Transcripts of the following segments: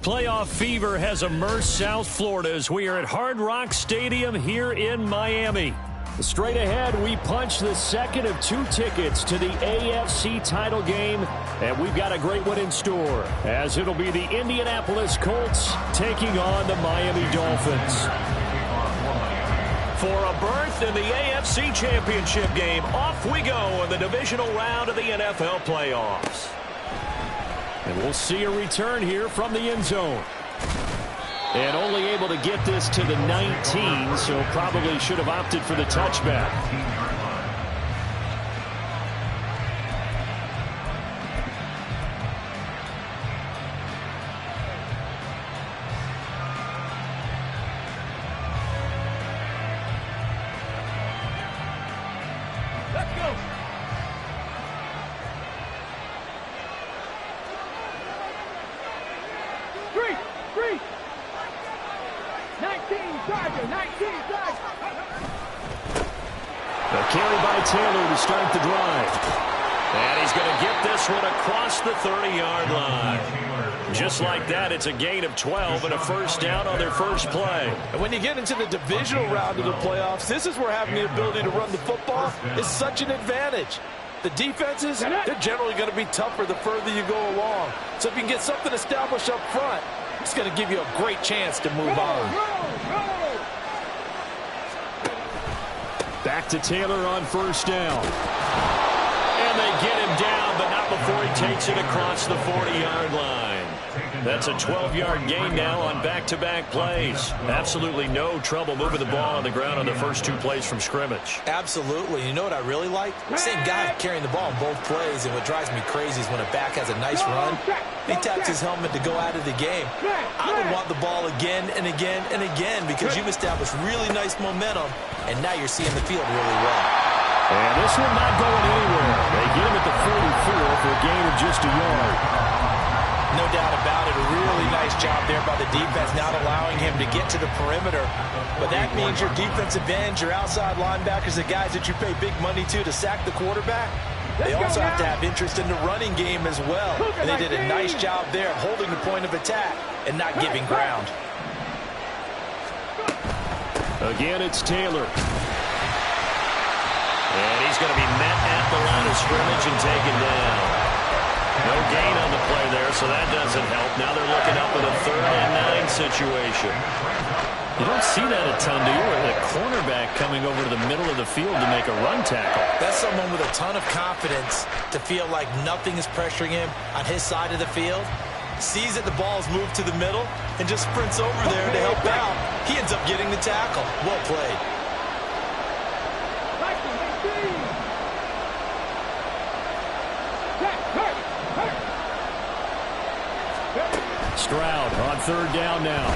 Playoff fever has immersed South Florida as we are at Hard Rock Stadium here in Miami. Straight ahead, we punch the second of 2 tickets to the AFC title game, and we've got a great one in store, as it'll be the Indianapolis Colts taking on the Miami Dolphins. For a berth in the AFC Championship game, off we go in the divisional round of the NFL playoffs. And we'll see a return here from the end zone. And only able to get this to the 19, so probably should have opted for the touchback. Let's go. Three. 19 Charger. A carry by Taylor to start the drive. And he's going to get this one across the 30-yard line. Just like that, it's a gain of 12 and a first down on their first play. And when you get into the divisional round of the playoffs, this is where having the ability to run the football is such an advantage. The defenses, they're generally going to be tougher the further you go along. So if you can get something established up front, it's going to give you a great chance to move on. Back to Taylor on first down. And they get him down, but not before he takes it across the 40-yard line. That's a 12-yard gain now on back-to-back plays. Absolutely no trouble moving the ball on the ground on the first 2 plays from scrimmage. Absolutely. You know what I really like? Same guy carrying the ball in both plays, and what drives me crazy is when a back has a nice run, he taps his helmet to go out of the game. I would want the ball again and again and again because you've established really nice momentum, and now you're seeing the field really well. And this one not going anywhere. They get him at the 44 for a gain of just a yard. No doubt about it. A really nice job there by the defense, not allowing him to get to the perimeter. But that means your defensive ends, your outside linebackers, the guys that you pay big money to sack the quarterback, they also have to have interest in the running game as well. And they did a nice job there of holding the point of attack and not giving ground. Again, it's Taylor. And he's going to be met at the line of scrimmage and taken down. No gain on the play there, so that doesn't help. Now they're looking up at a 3rd and 9 situation. You don't see that a ton, do you? Or the cornerback coming over to the middle of the field to make a run tackle. That's someone with a ton of confidence to feel like nothing is pressuring him on his side of the field. Sees that the ball's moved to the middle and just sprints over there to help out. He ends up getting the tackle. Well played. Stroud on 3rd down now.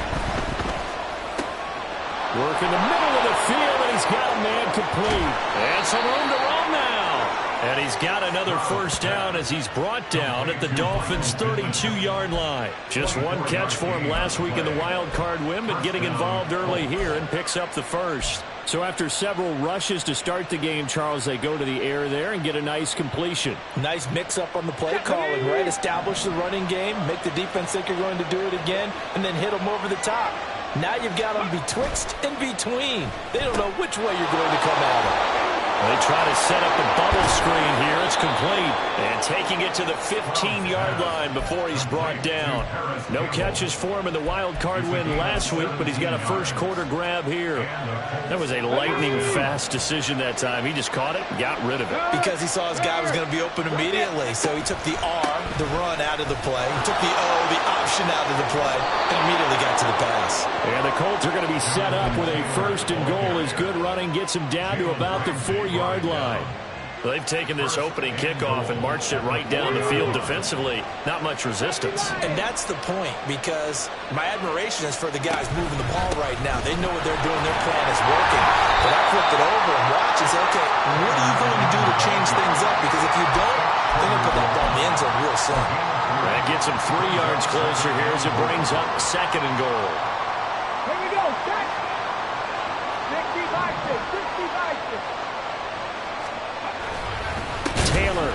Work in the middle of the field, and he's got a man complete. And some room to run now. And he's got another first down as he's brought down at the Dolphins' 32-yard line. Just one catch for him last week in the wild card win, but getting involved early here and picks up the first. So after several rushes to start the game, Charles, they go to the air there and get a nice completion. Nice mix-up on the play calling, right? Establish the running game, make the defense think you're going to do it again, and then hit them over the top. Now you've got them betwixt and between. They don't know which way you're going to come at them. They try to set up the bubble screen here. It's complete. And taking it to the 15-yard line before he's brought down. No catches for him in the wild card win last week, but he's got a first quarter grab here. That was a lightning-fast decision that time. He just caught it and got rid of it. Because he saw his guy was going to be open immediately. So he took the R, the run, out of the play. He took the O, the option out of the play, and immediately got to the pass. And the Colts are going to be set up with a 1st and goal as good running gets him down to about the 4-yard line. They've taken this opening kickoff and marched it right down the field defensively. Not much resistance. And that's the point, because my admiration is for the guys moving the ball right now. They know what they're doing. Their plan is working. But I flipped it over and watch and say, okay, what are you going to do to change things up? Because if you don't, they're going to put that ball in the end zone real soon. That gets him 3 yards closer here as it brings up 2nd and goal. Here we go, set. 65-6. Taylor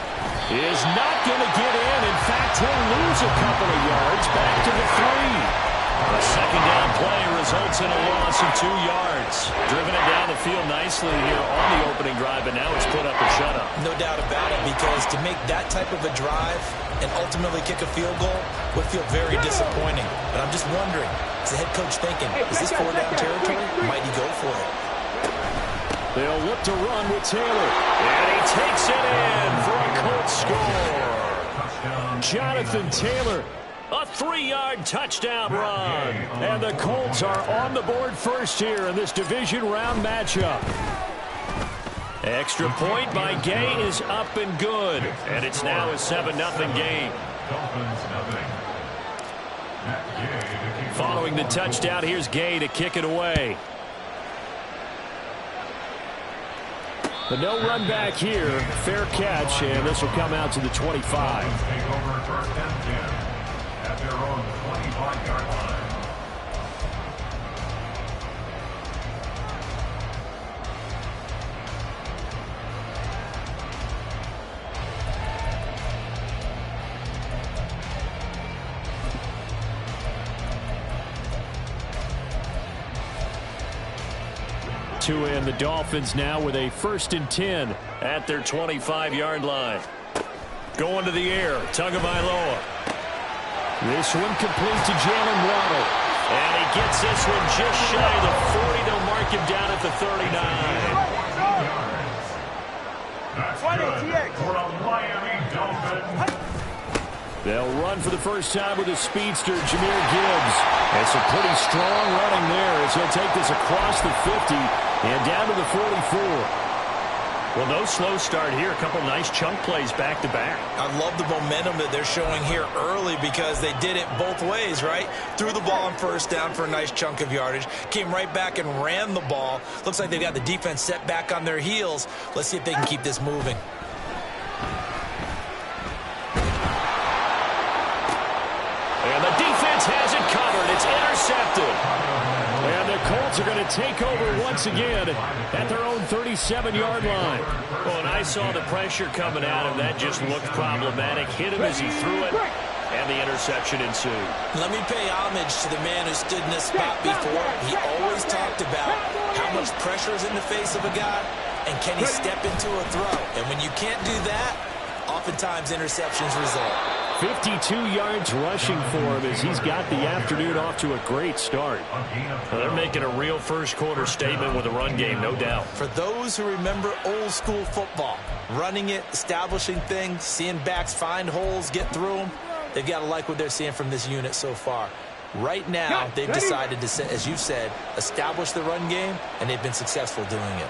is not going to get in. In fact, he'll lose a couple of yards back to the 3. results in a loss of 2 yards. Driven it down the field nicely here on the opening drive, but now it's put up or shut up. No doubt about it, because to make that type of a drive and ultimately kick a field goal would feel very disappointing. But I'm just wondering, is the head coach thinking, is this 4-down territory? Might he go for it? They'll look to run with Taylor. And he takes it in for a Colts score. Jonathan Taylor, a 3-yard touchdown run. And the Colts are on the board first here in this division round matchup. Extra point by Gay is up and good. And it's now a 7-0 game. Following the touchdown, here's Gay to kick it away. The no run back here. Fair catch, and this will come out to the 25. At their own 25-yard line. In the Dolphins now with a 1st and 10 at their 25-yard line. Going to the air, Tagovailoa. This one complete to Jalen Waddle. And he gets this one just shy of the 40. They'll mark him down at the 39. That's good for the Miami Dolphins. They'll run for the first time with a speedster, Jahmyr Gibbs. And some pretty strong running there as he'll take this across the 50 and down to the 44. Well, no slow start here. A couple nice chunk plays back-to-back. I love the momentum that they're showing here early because they did it both ways, right? Threw the ball on 1st down for a nice chunk of yardage. Came right back and ran the ball. Looks like they've got the defense set back on their heels. Let's see if they can keep this moving. And the defense has it covered. It's intercepted. And the Colts are going to take over once again at their own 37-yard line. Well, and I saw the pressure coming at him. That just looked problematic. Hit him as he threw it, and the interception ensued. Let me pay homage to the man who stood in this spot before. He always talked about how much pressure is in the face of a guy, and can he step into a throw. And when you can't do that, oftentimes interceptions result. 52 yards rushing for him as he's got the afternoon off to a great start. Well, they're making a real first-quarter statement with a run game, no doubt. For those who remember old-school football, running it, establishing things, seeing backs find holes, get through them, they've got to like what they're seeing from this unit so far. Right now, they've decided to, as you said, establish the run game, and they've been successful doing it.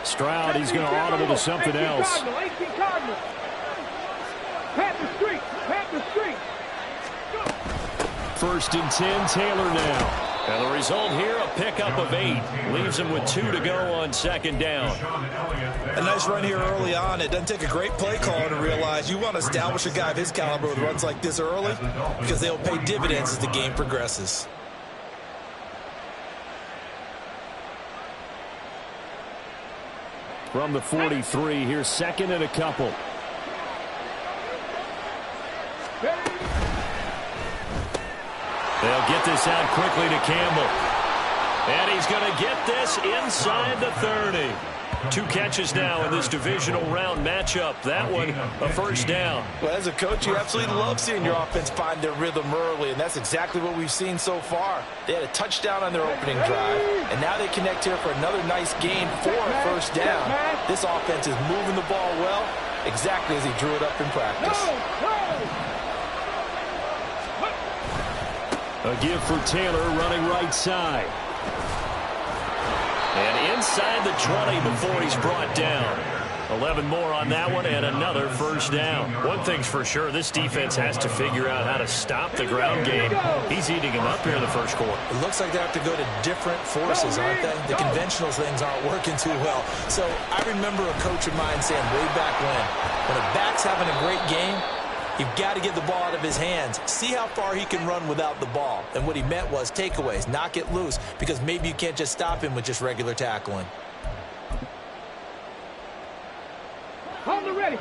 Stroud, he's going to audible to something else. First and 10, Taylor now. And the result here, a pickup of 8. Leaves him with 2 to go on 2nd down. A nice run here early on. It doesn't take a great play caller to realize you want to establish a guy of his caliber with runs like this early because they'll pay dividends as the game progresses. From the 43, here's 2nd and a couple. They'll get this out quickly to Campbell. And he's going to get this inside the 30. 2 catches now in this divisional round matchup. That one, a 1st down. Well, as a coach, you absolutely love seeing your offense find their rhythm early, and that's exactly what we've seen so far. They had a touchdown on their opening drive, and now they connect here for another nice gain for a 1st down. This offense is moving the ball well, exactly as he drew it up in practice. A give for Taylor running right side. And inside the 20 before he's brought down. 11 more on that one and another 1st down. One thing's for sure, this defense has to figure out how to stop the ground game. He's eating him up here in the 1st quarter. It looks like they have to go to different forces, aren't they? The conventional things aren't working too well. So I remember a coach of mine saying way back when a back's having a great game, you've got to get the ball out of his hands. See how far he can run without the ball. And what he meant was takeaways, knock it loose, because maybe you can't just stop him with just regular tackling. Hold it ready.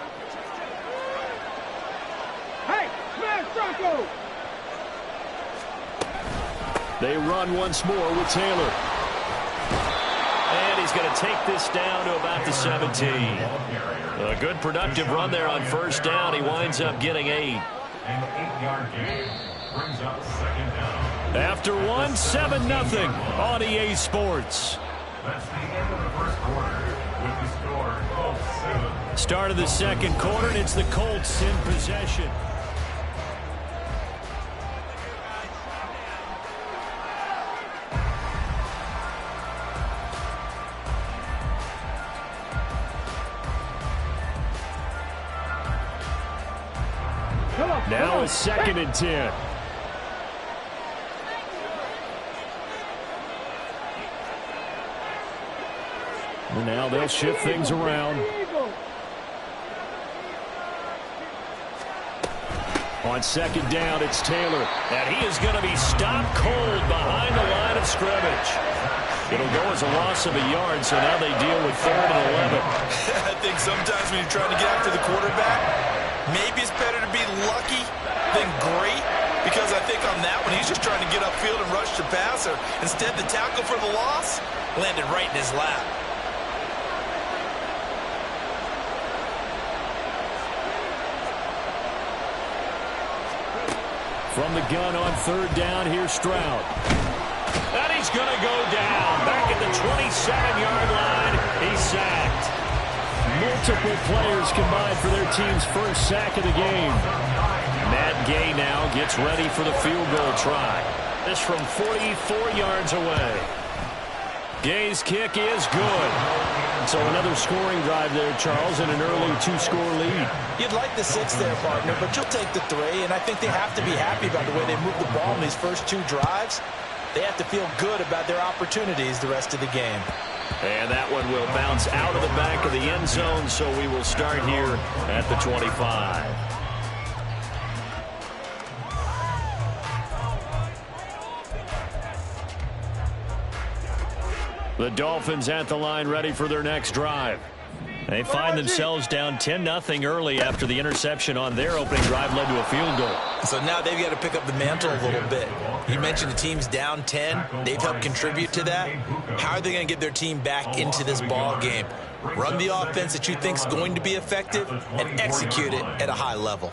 Hey, smash Bronco. They run once more with Taylor. And he's going to take this down to about the 17. A good productive run there on first down. He winds up getting 8. And the 8-yard gain brings up second down. After 1, 7-0 on EA Sports. That's the end of the first quarter with the score 12-7. Start of the second quarter, and it's the Colts in possession. Now a 2nd and 10. And now they'll shift things around. On 2nd down, it's Taylor. And he is going to be stopped cold behind the line of scrimmage. It'll go as a loss of a yard, so now they deal with 3rd and 11. I think sometimes when you're trying to get after the quarterback, maybe it's better to be lucky than great, because I think on that one, he's just trying to get upfield and rush the passer. Instead, the tackle for the loss landed right in his lap. From the gun on 3rd down, here's Stroud. And he's going to go down. Back at the 27-yard line, he's sacked. Multiple players combined for their team's first sack of the game. Matt Gay now gets ready for the field goal try. This from 44 yards away. Gay's kick is good. So another scoring drive there, Charles, and an early 2-score lead. You'd like the 6 there, partner, but you'll take the 3, and I think they have to be happy about the way they moved the ball in these first 2 drives. They have to feel good about their opportunities the rest of the game. And that one will bounce out of the back of the end zone, so we will start here at the 25. The Dolphins at the line, ready for their next drive. They find themselves down 10-0 early after the interception on their opening drive led to a field goal. So now they've got to pick up the mantle a little bit. You mentioned the team's down 10. They've helped contribute to that. How are they going to get their team back into this ball game? Run the offense that you think is going to be effective and execute it at a high level.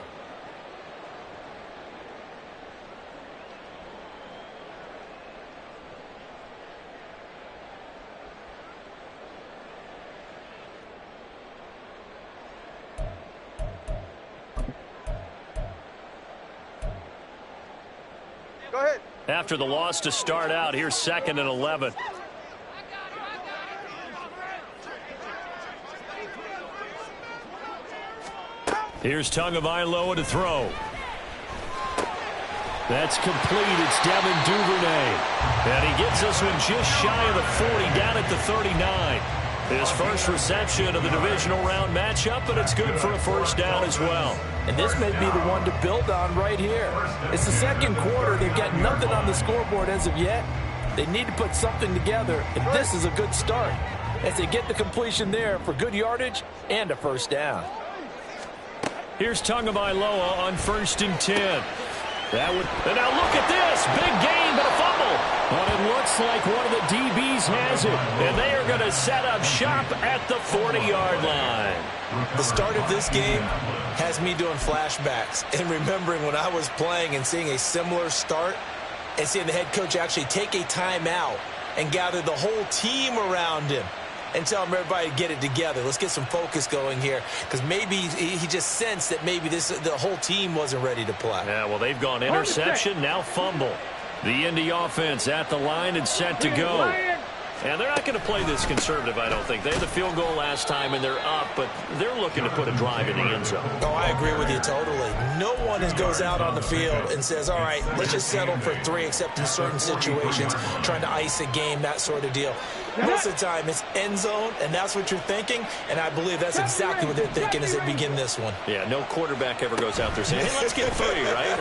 Go ahead. After the loss to start out, here's 2nd and 11. Here's Tagovailoa to throw. That's complete. It's Devin Duvernay. And he gets this one just shy of the 40, down at the 39. His first reception of the divisional round matchup, but it's good for a first down as well. And this may be the one to build on right here. It's the second quarter. They've got nothing on the scoreboard as of yet. They need to put something together, and this is a good start as they get the completion there for good yardage and a first down. Here's Tagovailoa on 1st and 10. And now look at this. Big gain, but a fumble. But it looks like one of the DBs has it. And they are going to set up shop at the 40-yard line. The start of this game has me doing flashbacks and remembering when I was playing and seeing a similar start and seeing the head coach actually take a timeout and gather the whole team around him and tell him everybody to get it together. Let's get some focus going here, because maybe he just sensed that maybe the whole team wasn't ready to play. Yeah, well, they've gone interception, now fumble. The Indy offense at the line and set to go. And they're not going to play this conservative, I don't think. They had the field goal last time, and they're up, but they're looking to put a drive in the end zone. Oh, I agree with you totally. No one goes out on the field and says, all right, let's just settle for 3, except in certain situations, trying to ice a game, that sort of deal. Most of the time, it's end zone, and that's what you're thinking, and I believe that's exactly what they're thinking as they begin this one. Yeah, no quarterback ever goes out there saying, hey, let's get 3, right?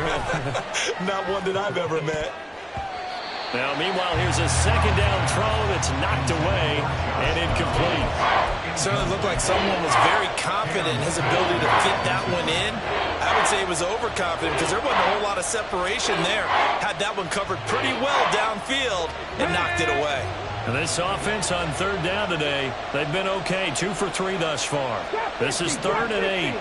Not one that I've ever met. Now, meanwhile, here's a 2nd down throw that's knocked away and incomplete. Certainly looked like someone was very confident in his ability to fit that one in. I I would say he was overconfident because there wasn't a whole lot of separation there. Had that one covered pretty well downfield and knocked it away. And this offense on third down today, they've been okay. 2 for 3 thus far. This is 3rd and 8.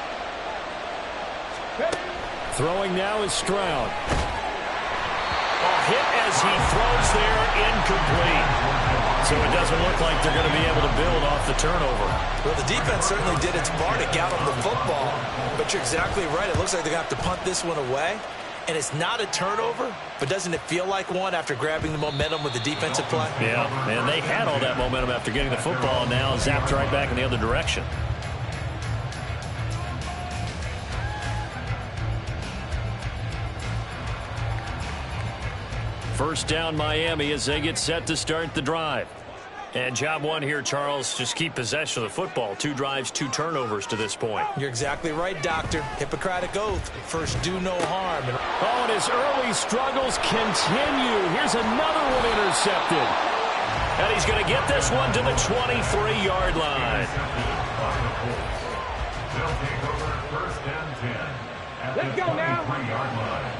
Throwing now is Stroud. A hit as he throws there, incomplete. So it doesn't look like they're going to be able to build off the turnover. Well, the defense certainly did its part to get them the football. But you're exactly right. It looks like they're going to have to punt this one away. And it's not a turnover, but doesn't it feel like one after grabbing the momentum with the defensive play? Yeah, and they had all that momentum after getting the football, and now zapped right back in the other direction. First down Miami as they get set to start the drive. And job one here, Charles, just keep possession of the football. 2 drives, 2 turnovers to this point. You're exactly right, Doctor. Hippocratic oath. First, do no harm. Oh, and his early struggles continue. Here's another one intercepted. And he's going to get this one to the 23-yard line. They'll take over 1st and 10 at Let's the go now. 23-yard line.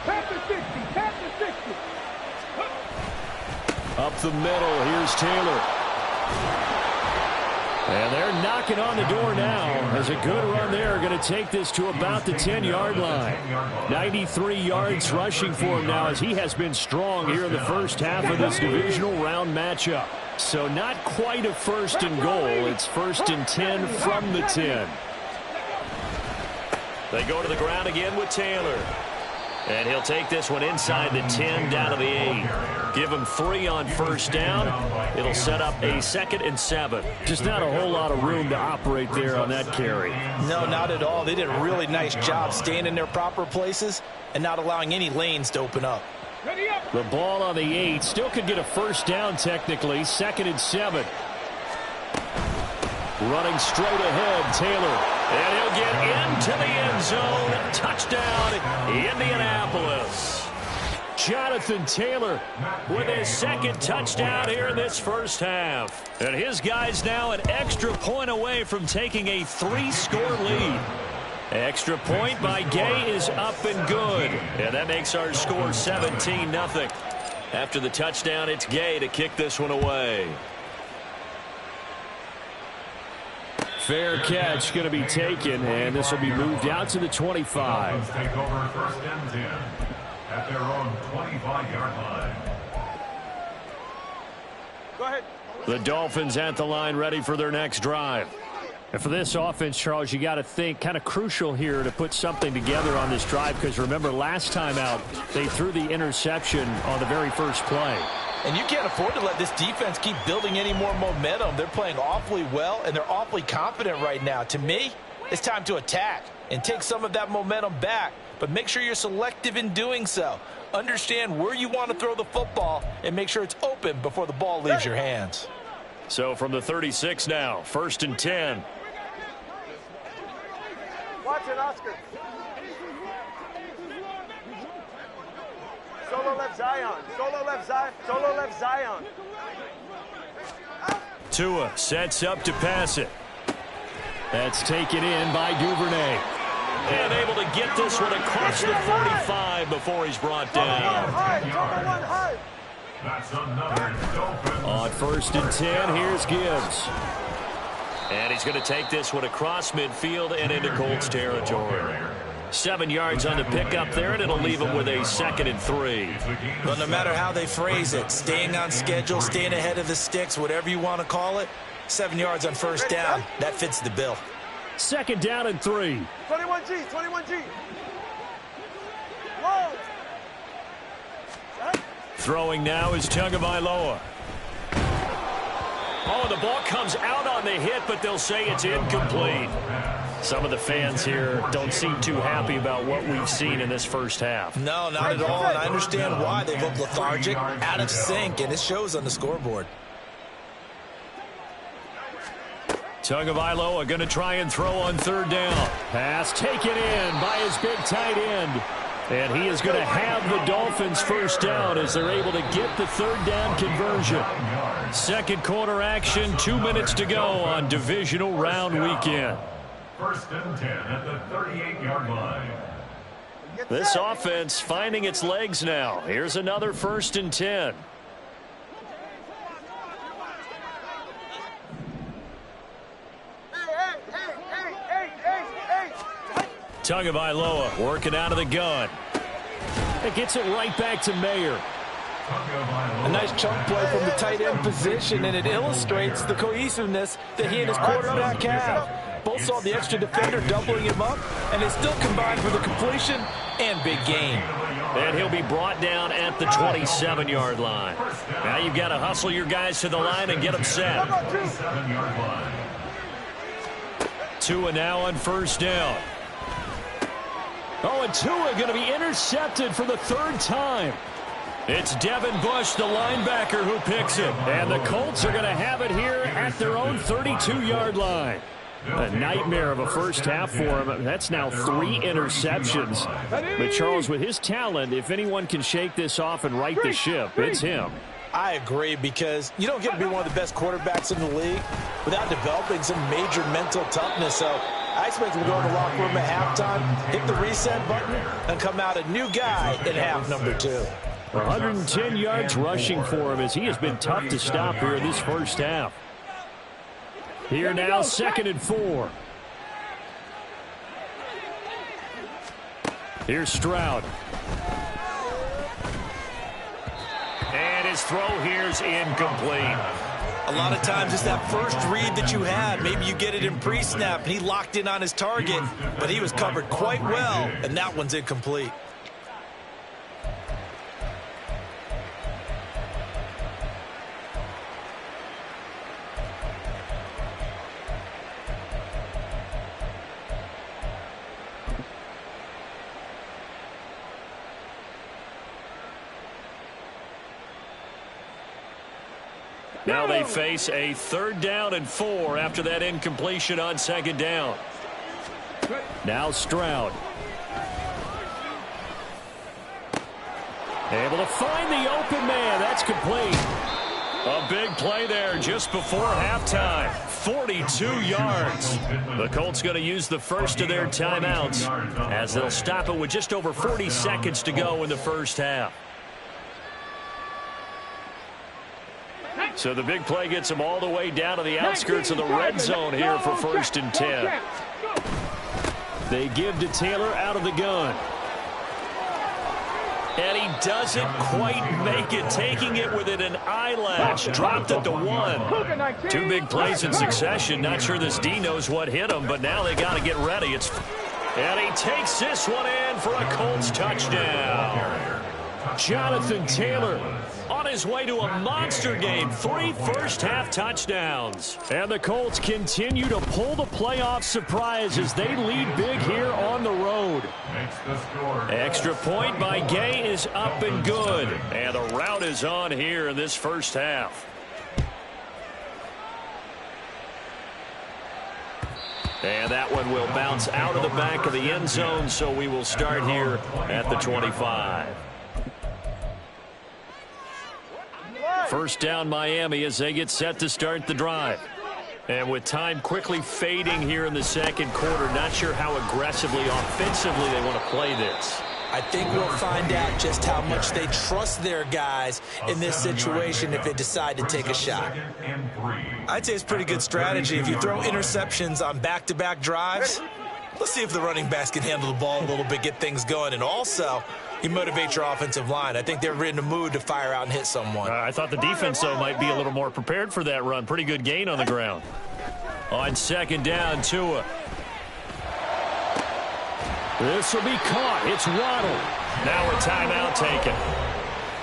Tap the 60. Tap the 60. Up the middle, here's Taylor. And they're knocking on the door now as a good run there. Going to take this to about the 10-yard line. 93 yards rushing for him now as he has been strong here in the first half of this divisional round matchup. So not quite a 1st and goal. It's 1st and 10 from the 10. They go to the ground again with Taylor. And he'll take this one inside the 10 down to the 8. Give him 3 on first down. It'll set up a 2nd and 7. Just not a whole lot of room to operate there on that carry. No, not at all. They did a really nice job staying in their proper places and not allowing any lanes to open up. The ball on the 8 still could get a first down technically. 2nd and 7. Running straight ahead, Taylor. And he'll get into the end zone. Touchdown, Indianapolis. Jonathan Taylor with his 2nd touchdown here in this first half. And his guys now an extra point away from taking a 3-score lead. Extra point by Gay is up and good. And that makes our score 17-0. After the touchdown, it's Gay to kick this one away. Fair catch going to be taken, and this will be moved out to the 25. Take over 1st and 10 at their own 25-yard line. Go ahead. The Dolphins at the line ready for their next drive. And for this offense, Charles, you got to think kind of crucial here to put something together on this drive because remember last time out they threw the interception on the very first play. And you can't afford to let this defense keep building any more momentum. They're playing awfully well, and they're awfully confident right now. To me, it's time to attack and take some of that momentum back. But make sure you're selective in doing so. Understand where you want to throw the football and make sure it's open before the ball leaves your hands. So from the 36 now, 1st and 10. Watch it, Oscar. Solo left Zion. Solo left Zion. Solo left Zion. Tua sets up to pass it. That's taken in by Duvernay. And able to get this one across the 45 before he's brought down. That's another Dolphins. On 1st and 10, here's Gibbs. And he's going to take this one across midfield and into Colts territory. 7 yards on the pickup there, and it'll leave him with a 2nd and 3. But no matter how they phrase it, staying on schedule, staying ahead of the sticks, whatever you want to call it, 7 yards on first down, that fits the bill. 2nd down and 3. 21G, 21G. Whoa. Throwing now is Tagovailoa. Oh, the ball comes out on the hit, but they'll say it's incomplete. Some of the fans here don't seem too happy about what we've seen in this first half. No, not at all, and I understand why. They look lethargic, out of sync, and it shows on the scoreboard. Tagovailoa going to try and throw on 3rd down. Pass taken in by his big tight end. And he is going to have the Dolphins first down as they're able to get the 3rd down conversion. 2nd quarter action, 2 minutes to go on divisional round weekend. First and 10 at the 38-yard line. This offense finding its legs now. Here's another first and 10. Tagovailoa working out of the gun. It gets it right back to Mayer. A nice chunk play from the tight end position, and it illustrates the cohesiveness that he and his quarterback have. Both saw the extra defender doubling him up, and they still combined for the completion and big gain. And he'll be brought down at the 27-yard line. Now you've got to hustle your guys to the line and get them set. Tua now on first down. Oh, and Tua going to be intercepted for the third time. It's Devin Bush, the linebacker, who picks it. And the Colts are going to have it here at their own 32-yard line. A nightmare of a first half for him. That's now 3 interceptions. But, Charles, with his talent, if anyone can shake this off and right the ship, it's him. I agree, because you don't get to be one of the best quarterbacks in the league without developing some major mental toughness. So I expect him to go in the locker room at halftime, hit the reset button, and come out a new guy in half number 2. 110 yards rushing for him as he has been tough to stop here in this first half. Here now, 2nd and 4. Here's Stroud. And his throw here's incomplete. A lot of times it's that first read that you had. Maybe you get it in pre-snap, and he locked in on his target, but he was covered quite well, and that one's incomplete. Now they face a 3rd down and 4 after that incompletion on 2nd down. Now Stroud. Able to find the open man. That's complete. A big play there just before halftime. 42 yards. The Colts going to use the first of their timeouts as they'll stop it with just over 40 seconds to go in the first half. So the big play gets them all the way down to the outskirts of the red zone here for 1st and 10. They give to Taylor out of the gun. And he doesn't quite make it, taking it within an eyelash. Dropped at the 1. 2 big plays in succession. Not sure this D knows what hit him, but now they got to get ready. And he takes this one in for a Colts touchdown. Jonathan Taylor on his way to a monster game. 3 first-half touchdowns. And the Colts continue to pull the playoff surprise as they lead big here on the road. Extra point by Gay is up and good. And the route is on here in this first half. And that one will bounce out of the back of the end zone, so we will start here at the 25. First down Miami as they get set to start the drive. And with time quickly fading here in the second quarter, not sure how aggressively, offensively they want to play this. I think we'll find out just how much they trust their guys in this situation if they decide to take a shot. I'd say it's pretty good strategy. If you throw interceptions on back-to-back drives, let's see if the running backs can handle the ball a little bit, get things going, and also you motivate your offensive line. I think they're in the mood to fire out and hit someone. I thought the defense, though, might be a little more prepared for that run. Pretty good gain on the ground. On 2nd down, Tua. This will be caught. It's Waddle. Now a timeout taken.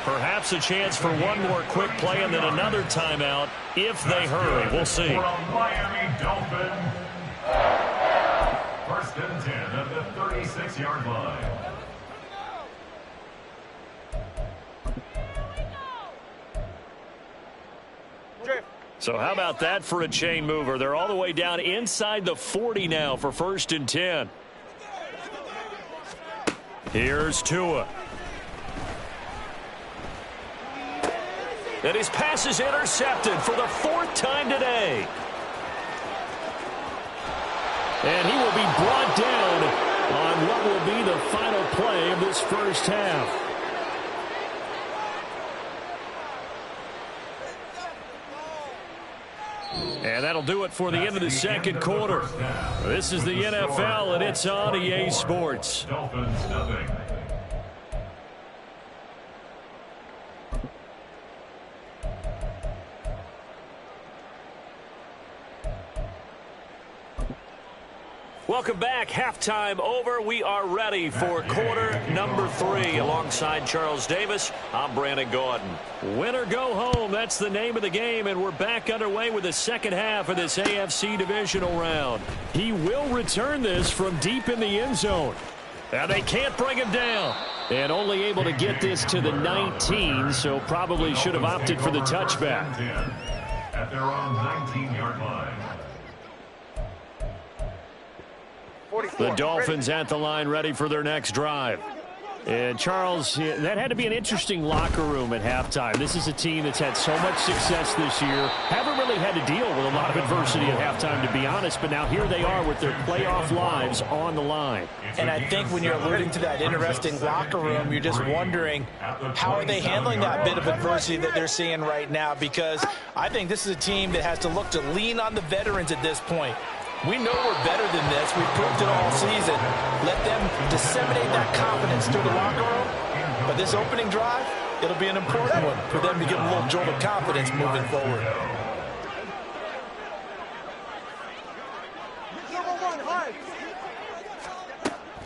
Perhaps a chance for one more quick play and then another timeout if they hurry. We'll see. Miami Dolphins. First and 10 at the 36-yard line. So how about that for a chain mover? They're all the way down inside the 40 now for 1st and 10. Here's Tua. And his pass is intercepted for the 4th time today. And he will be brought down on what will be the final play of this first half. And that'll do it for the end of the second quarter. This is the NFL, and it's on EA Sports. Dolphins nothing. Welcome back. Halftime over. We are ready for quarter number 3. Alongside Charles Davis, I'm Brandon Gordon. Win or go home, that's the name of the game, and we're back underway with the second half of this AFC divisional round. He will return this from deep in the end zone. And they can't bring him down. And only able to get this to the 19, so probably should have opted for the touchback. At their own 19-yard line. The Dolphins at the line ready for their next drive. And Charles, that had to be an interesting locker room at halftime. This is a team that's had so much success this year. Haven't really had to deal with a lot of adversity at halftime, to be honest. But now here they are with their playoff lives on the line. And I think when you're alluding to that interesting locker room, you're just wondering how are they handling that bit of adversity that they're seeing right now? Because I think this is a team that has to look to lean on the veterans at this point. We know we're better than this. We've proved it all season. Let them disseminate that confidence through the locker room. But this opening drive, it'll be an important one for them to give them a little jolt of confidence moving forward.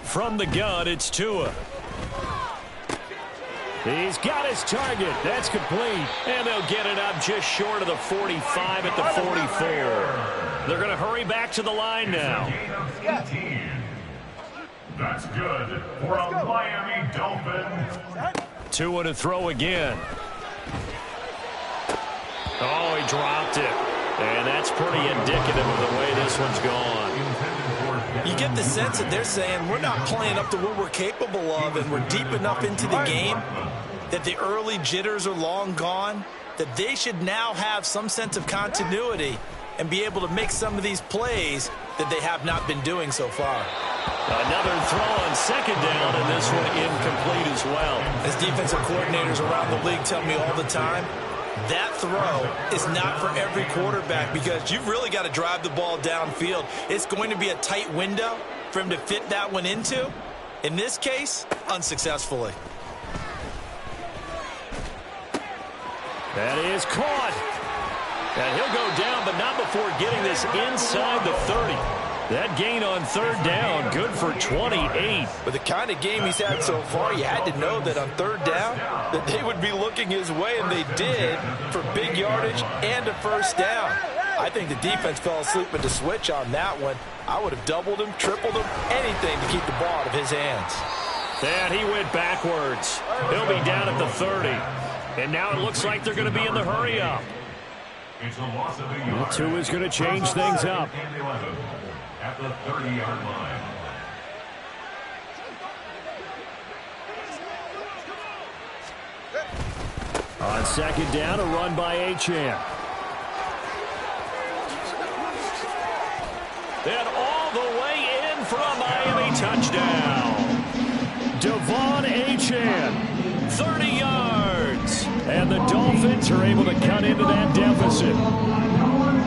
From the gun, it's Tua. He's got his target. That's complete. And they'll get it up just short of the 45 at the 44. They're going to hurry back to the line now. That's good for a Miami Dolphin. Tua to throw again. Oh, he dropped it. And that's pretty indicative of the way this one's gone. You get the sense that they're saying we're not playing up to what we're capable of, and we're deep enough into the game that the early jitters are long gone, that they should now have some sense of continuity and be able to make some of these plays that they have not been doing so far. Another throw on second down, and this one incomplete as well. As defensive coordinators around the league tell me all the time, that throw is not for every quarterback because you've really got to drive the ball downfield. It's going to be a tight window for him to fit that one into. In this case, unsuccessfully. That is caught. And he'll go down, but not before getting this inside the 30. That gain on third down, good for 28. With the kind of game he's had so far, you had to know that on third down that they would be looking his way, and they did, for big yardage and a first down. I think the defense fell asleep with the switch on that one. I would have doubled him, tripled him, anything to keep the ball out of his hands. And he went backwards. He'll be down at the 30. And now it looks like they're going to be in the hurry-up. Tua's going to change things up. At the 30-yard line. On second down, a run by Achane. And all the way in for a Miami touchdown. Devon Achane, 30 yards. And the Dolphins are able to cut into that deficit.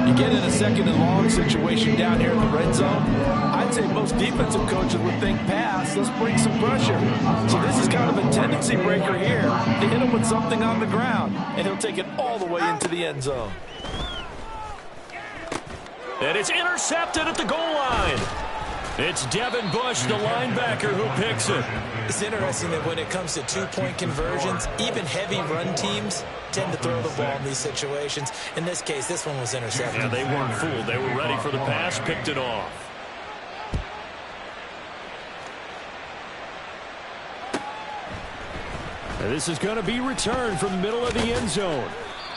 You get in a second and long situation down here in the red zone, I'd say most defensive coaches would think pass, let's bring some pressure. So this is kind of a tendency breaker here to hit him with something on the ground, and he'll take it all the way into the end zone. And it's intercepted at the goal line. It's Devin Bush, the linebacker, who picks it. It's interesting that when it comes to two-point conversions, even heavy run teams tend to throw the ball in these situations. In this case, this one was intercepted. Yeah, they weren't fooled. They were ready for the pass, picked it off. And this is going to be returned from the middle of the end zone.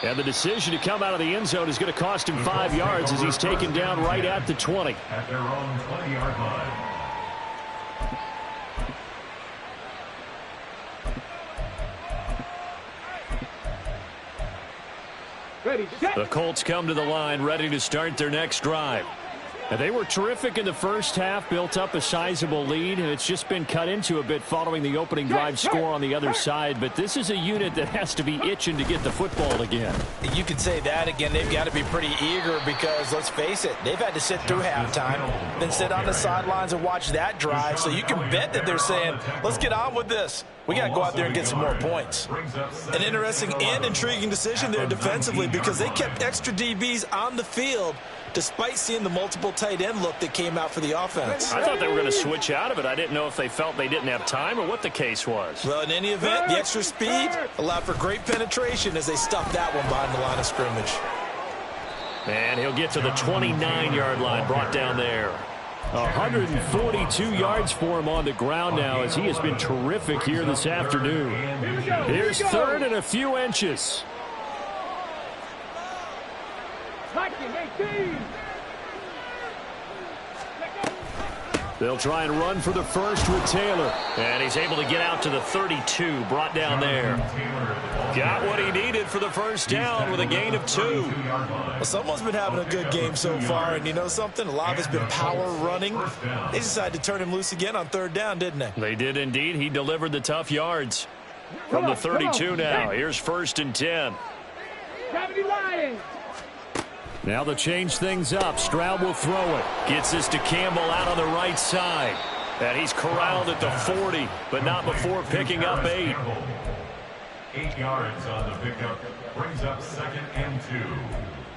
And the decision to come out of the end zone is going to cost him 5 yards as he's taken down right at the 20. At their own 20-yard line. The Colts come to the line ready to start their next drive. And they were terrific in the first half, built up a sizable lead, and it's just been cut into a bit following the opening drive score on the other side. But this is a unit that has to be itching to get the football again. You could say that again. They've got to be pretty eager because, let's face it, they've had to sit through halftime, then sit on the sidelines and watch that drive. So you can bet that they're saying, let's get on with this. We got to go out there and get some more points. An interesting and intriguing decision there defensively because they kept extra DBs on the field despite seeing the multiple tight end look that came out for the offense. I thought they were going to switch out of it. I didn't know if they felt they didn't have time or what the case was. Well, in any event, the extra speed allowed for great penetration as they stuffed that one behind the line of scrimmage. And he'll get to the 29-yard line, brought down there. 142 yards for him on the ground now as he has been terrific here this afternoon. Here's third and a few inches. They'll try and run for the first with Taylor. And he's able to get out to the 32, brought down there. Got what he needed for the first down with a gain of 2. Well, someone's been having a good game so far, and you know something? A lot of it's been power running. They decided to turn him loose again on third down, didn't they? They did indeed. He delivered the tough yards. From the 32 now, here's 1st and 10. Now they'll change things up. Stroud will throw it. Gets this to Campbell out on the right side. And he's corralled at the 40, but not before picking up 8. 8 yards on the pickup. Brings up 2nd and 2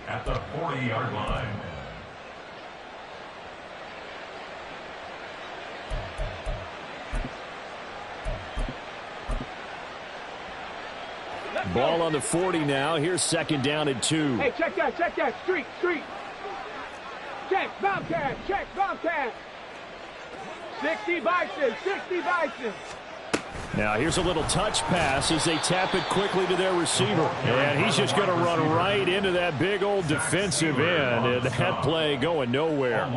at the 40-yard line. Ball on the 40 now. Here's 2nd down and 2. Hey, check that, street. Check, Bobcat, 60 Bison. Now here's a little touch pass as they tap it quickly to their receiver. And he's just going to run right into that big old defensive end. And that play going nowhere.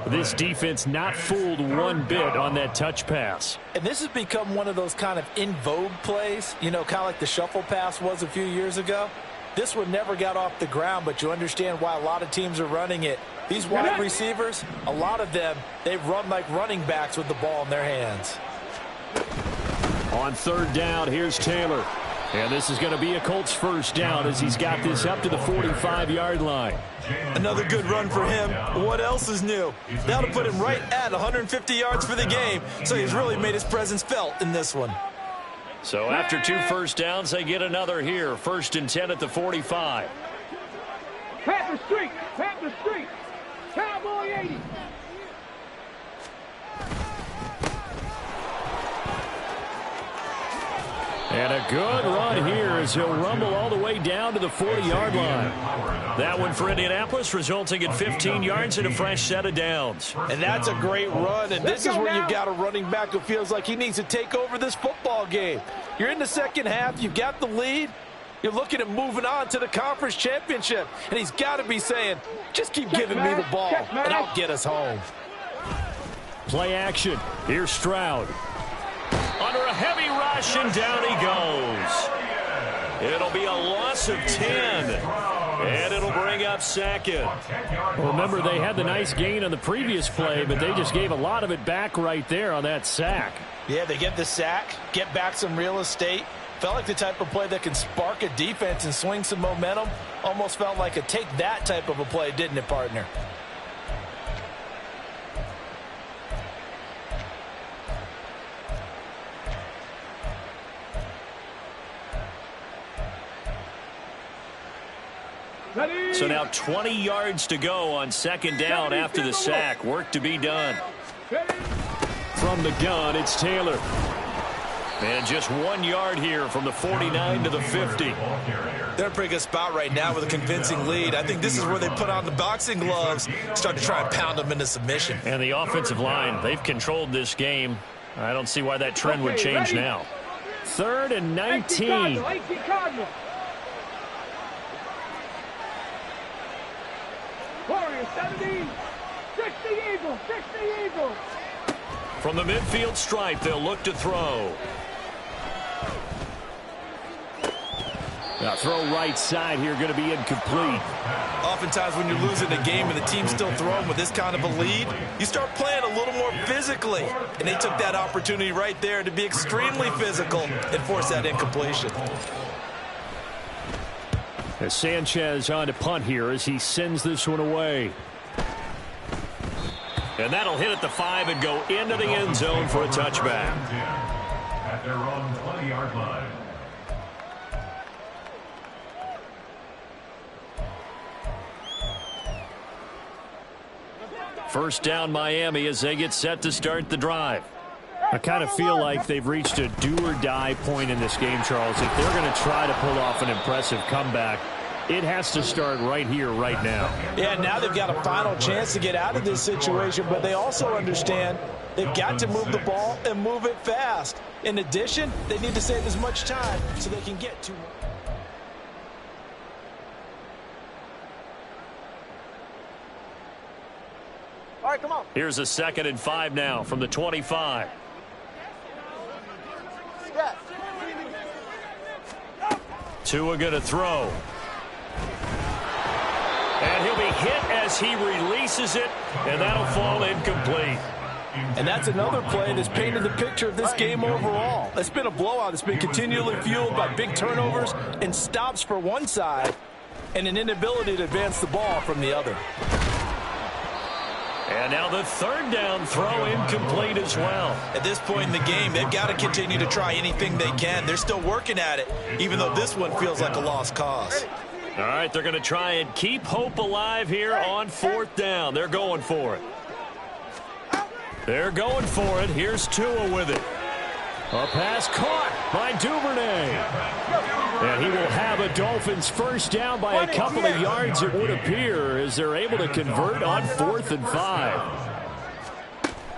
This defense not fooled one bit on that touch pass. And this has become one of those kind of in vogue plays, you know, kind of like the shuffle pass was a few years ago. This one never got off the ground, but you understand why a lot of teams are running it. These wide receivers, a lot of them, they run like running backs with the ball in their hands. On 3rd down, here's Taylor. And this is going to be a Colts first down as he's got this up to the 45-yard line. Another good run for him. What else is new? That'll put him right at 150 yards for the game, so he's really made his presence felt in this one. So after 2 first downs, they get another here. 1st and 10 at the 45. Panther Street, Cowboy 80. And a good run here as he'll rumble all the way down to the 40-yard line. That one for Indianapolis, resulting in 15 yards and a fresh set of downs. And that's a great run, and this is where you've got a running back who feels like he needs to take over this football game. You're in the second half, you've got the lead, you're looking at moving on to the conference championship, and he's got to be saying, just keep giving me the ball, and I'll get us home. Play action. Here's Stroud. Under a heavy rush, and down he goes. It'll be a loss of 10. And it'll bring up 2nd. Well, remember, they had the nice gain on the previous play, but they just gave a lot of it back right there on that sack. Yeah, they get the sack, get back some real estate. Felt like the type of play that can spark a defense and swing some momentum. Almost felt like a take that type of a play, didn't it, partner? So now 20 yards to go on 2nd down after the sack. Work to be done. From the gun, it's Taylor. And just 1 yard here from the 49 to the 50. They're in a pretty good spot right now with a convincing lead. I think this is where they put on the boxing gloves, start to try and pound them into submission. And the offensive line, they've controlled this game. I don't see why that trend would change now. 3rd and 19. Warriors 70, 60 Eagles. From the midfield stripe, they'll look to throw. Throw right side here, going to be incomplete. Oftentimes when you're losing a game and the team's still throwing with this kind of a lead, you start playing a little more physically. And they took that opportunity right there to be extremely physical and force that incompletion. As Sanchez on to punt here as he sends this one away. And that'll hit at the 5 and go into the end zone for a touchback. At their own 20-yard line. First down Miami as they get set to start the drive. I kind of feel like they've reached a do-or-die point in this game, Charles. If they're going to try to pull off an impressive comeback, it has to start right here, right now. Yeah, now they've got a final chance to get out of this situation, but they also understand they've got to move the ball and move it fast. In addition, they need to save as much time so they can get to more. All right, come on. Here's a 2nd and 5 now from the 25. Yes. Tua going to throw. And he'll be hit as he releases it, and that'll fall incomplete. And that's another play that's painted the picture of this game overall. It's been a blowout. It's been continually fueled by big turnovers and stops for one side and an inability to advance the ball from the other. And now the 3rd down throw incomplete as well. At this point in the game, they've got to continue to try anything they can. They're still working at it, even though this one feels like a lost cause. All right, they're going to try and keep hope alive here on 4th down. They're going for it. They're going for it. Here's Tua with it. A pass caught by Duvernay. And he will have a Dolphins first down by a couple of yards, it would appear, as they're able to convert on 4th and 5.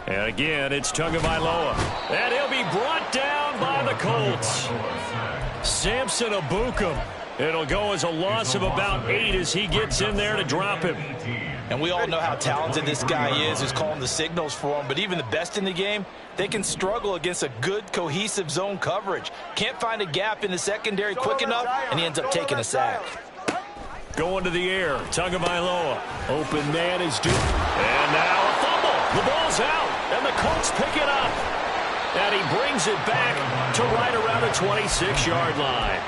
And again, it's Tagovailoa. And he'll be brought down by the Colts. Samson Abukum. It'll go as a loss of about 8 as he gets in there to drop him. And we all know how talented this guy is, who's calling the signals for him. But even the best in the game, they can struggle against a good, cohesive zone coverage. Can't find a gap in the secondary quick enough, and he ends up taking a sack. Going to the air, Tagovailoa. Open man is due. And now a fumble. The ball's out, and the Colts pick it up. And he brings it back to right around the 26-yard line.